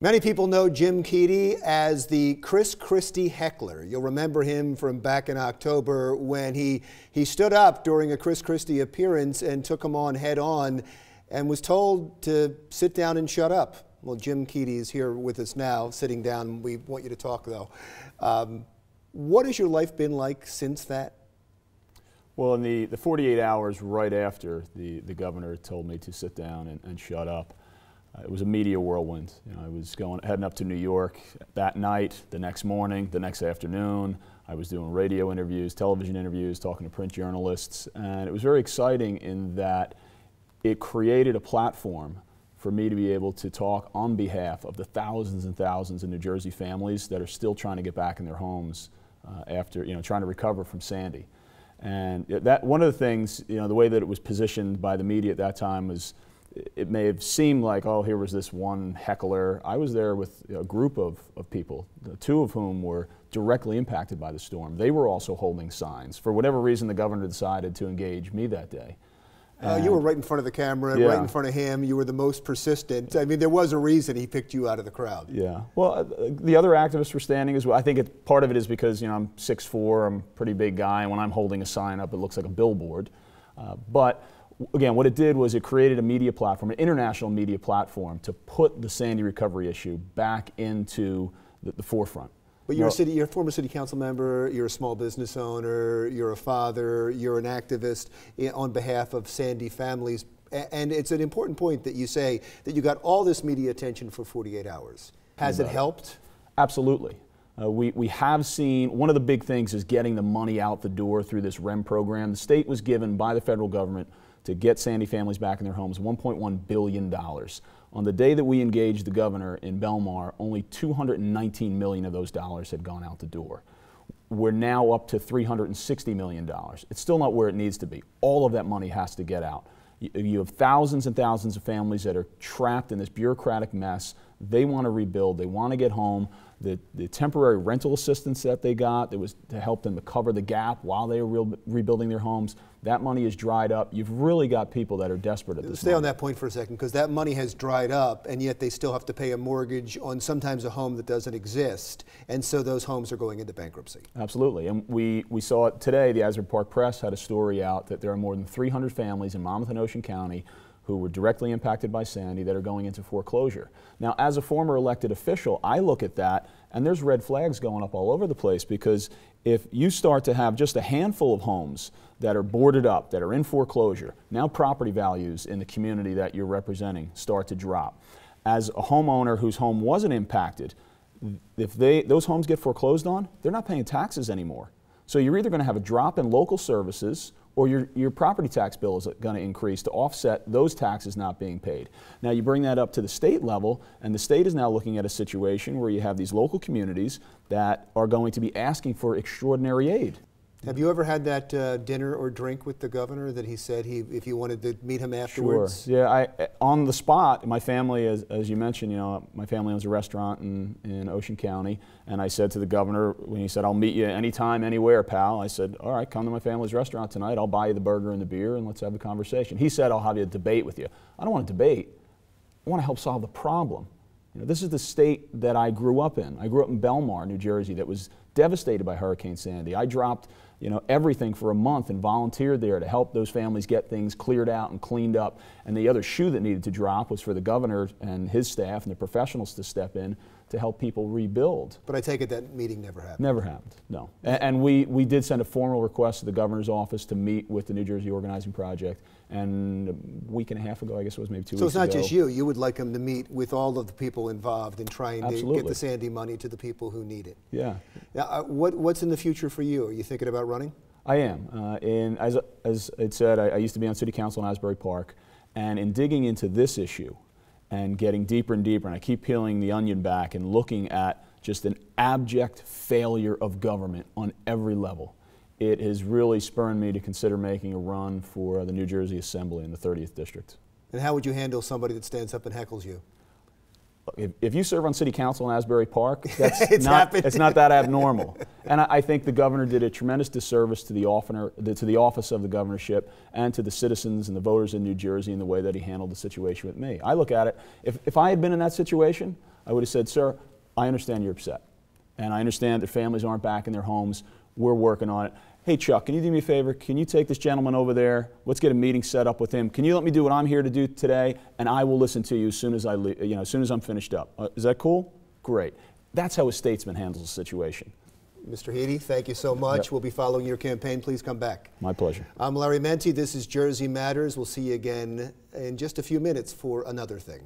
Many people know Jim Keady as the Chris Christie heckler. You'll remember him from back in October when he stood up during a Chris Christie appearance and took him on head on and was told to sit down and shut up. Well, Jim Keady is here with us now, sitting down. We want you to talk, though. What has your life been like since that? Well, in the 48 hours right after the governor told me to sit down and shut up, it was a media whirlwind. I was heading up to New York that night, the next morning, the next afternoon. I was doing radio interviews, television interviews, talking to print journalists, and it was very exciting in that it created a platform for me to be able to talk on behalf of the thousands and thousands of New Jersey families that are still trying to get back in their homes after, trying to recover from Sandy. And that one of the things, the way that it was positioned by the media at that time was, it may have seemed like, oh, here was this one heckler. I was there with a group of people, two of whom were directly impacted by the storm. They were also holding signs. For whatever reason, the governor decided to engage me that day. You were right in front of the camera, yeah. Right in front of him. You were the most persistent. I mean, there was a reason he picked you out of the crowd. Yeah. Well, the other activists were standing as well. I think part of it is because, I'm 6'4", I'm a pretty big guy, and when I'm holding a sign up, it looks like a billboard. But again, what it did was it created a media platform, an international media platform, to put the Sandy recovery issue back into the forefront. But you're a former city council member, you're a small business owner, you're a father, you're an activist on behalf of Sandy families. And it's an important point that you say that you got all this media attention for 48 hours. Has it helped? Absolutely. We have seen, one of the big things is getting the money out the door through this REM program. The state was given by the federal government to get Sandy families back in their homes $1.1 billion. On the day that we engaged the governor in Belmar, only $219 million of those dollars had gone out the door. We're now up to $360 million. It's still not where it needs to be. All of that money has to get out. You have thousands and thousands of families that are trapped in this bureaucratic mess. They want to rebuild. They want to get home. The temporary rental assistance that they got, that was to help them to cover the gap while they were rebuilding their homes, that money is dried up. You've really got people that are desperate at this moment. Stay on that point for a second, because that money has dried up, and yet they still have to pay a mortgage on sometimes a home that doesn't exist, and so those homes are going into bankruptcy. Absolutely, and we saw it today. The Asbury Park Press had a story out that there are more than 300 families in Monmouth and Ocean County who were directly impacted by Sandy that are going into foreclosure. Now, as a former elected official, I look at that and there's red flags going up all over the place, because if you start to have just a handful of homes that are boarded up, that are in foreclosure, now property values in the community that you're representing start to drop. As a homeowner whose home wasn't impacted, if those homes get foreclosed on, they're not paying taxes anymore. So you're either going to have a drop in local services, or your property tax bill is going to increase to offset those taxes not being paid. Now you bring that up to the state level, and the state is now looking at a situation where you have these local communities that are going to be asking for extraordinary aid. Have you ever had that dinner or drink with the governor that he said if you wanted to meet him afterwards? Sure. Yeah, on the spot, my family, as you mentioned, my family owns a restaurant in Ocean County, and I said to the governor, when he said, "I'll meet you anytime, anywhere, pal," I said, "All right, come to my family's restaurant tonight. I'll buy you the burger and the beer, and let's have a conversation." He said, "I'll have a debate with you." I don't want to debate. I want to help solve the problem. This is the state that I grew up in. I grew up in Belmar, New Jersey, that was devastated by Hurricane Sandy. I dropped everything for a month and volunteered there to help those families get things cleared out and cleaned up. And the other shoe that needed to drop was for the governor and his staff and the professionals to step in to help people rebuild. But I take it that meeting never happened. Never happened, no. And we did send a formal request to the governor's office to meet with the New Jersey Organizing Project. And a week and a half ago, I guess it was maybe 2 weeks ago. So it's not just you. You would like him to meet with all of the people involved in trying Absolutely. to get the Sandy money to the people who need it. Yeah. Now, what's in the future for you? Are you thinking about running? I am. As it said, I used to be on City Council in Asbury Park. And in digging into this issue and getting deeper and deeper, and I keep peeling the onion back and looking at just an abject failure of government on every level, it has really spurred me to consider making a run for the New Jersey Assembly in the 30th District. And how would you handle somebody that stands up and heckles you? if you serve on city council in Asbury Park, that's it's not that abnormal. And I think the governor did a tremendous disservice to the office of the governorship and to the citizens and the voters in New Jersey in the way that he handled the situation with me. I look at it, if I had been in that situation, I would have said, sir, I understand you're upset. And I understand that families aren't back in their homes. We're working on it. Hey, Chuck, can you do me a favor? Can you take this gentleman over there? Let's get a meeting set up with him. Can you let me do what I'm here to do today? And I will listen to you as soon as as soon as I'm finished up. Is that cool? Great. That's how a statesman handles a situation. Mr. Keady, thank you so much. Yep. We'll be following your campaign. Please come back. My pleasure. I'm Larry Menti. This is Jersey Matters. We'll see you again in just a few minutes for another thing.